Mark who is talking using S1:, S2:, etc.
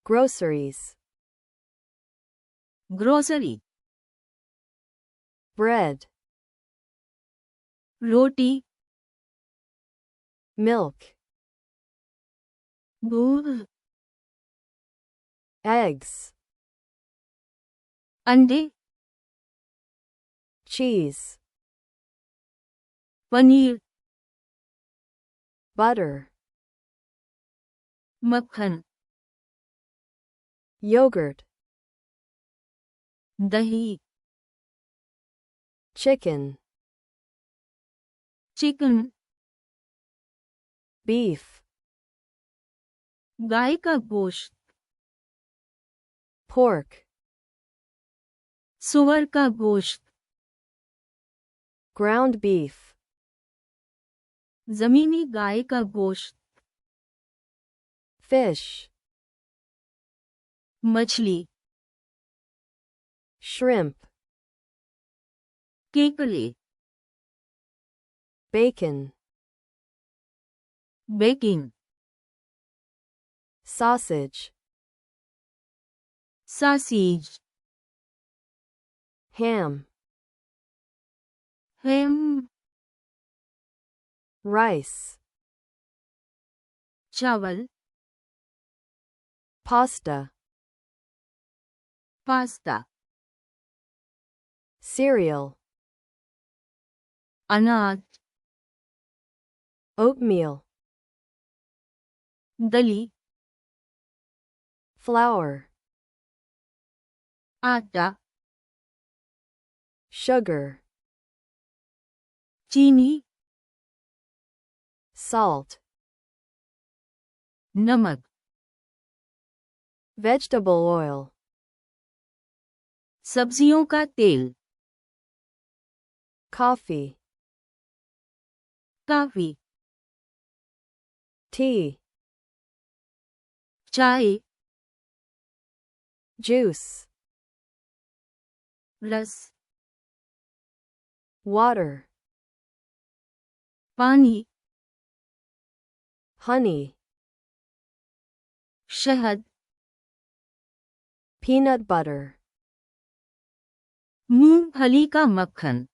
S1: Groceries.
S2: Grocery,
S1: Bread.
S2: रोटी,
S1: Milk.
S2: दूध,
S1: Eggs.
S2: अंडे,
S1: Cheese.
S2: Paneer,
S1: Butter.
S2: मक्खन,
S1: Yogurt.
S2: दही,
S1: Chicken.
S2: Chicken,
S1: Beef.
S2: गाय का गोश्त,
S1: Pork.
S2: सुअर का गोश्त,
S1: Ground beef.
S2: जमीनी गाय का गोश्त,
S1: Fish.
S2: मछली,
S1: Shrimp.
S2: केकड़े,
S1: Bacon.
S2: Baking,
S1: Sausage.
S2: सासीज,
S1: Ham.
S2: हैम,
S1: Rice.
S2: चावल,
S1: Pasta.
S2: Pasta,
S1: Cereal.
S2: अनाज,
S1: Oatmeal.
S2: दली,
S1: Flour.
S2: आटा,
S1: Sugar.
S2: चीनी,
S1: Salt.
S2: नमक,
S1: Vegetable oil.
S2: सब्जियों का तेल,
S1: Coffee.
S2: काफी,
S1: Tea.
S2: चाय,
S1: Juice.
S2: रस,
S1: Water.
S2: पानी,
S1: Honey.
S2: शहद,
S1: Peanut butter.
S2: मूंगफली का मक्खन,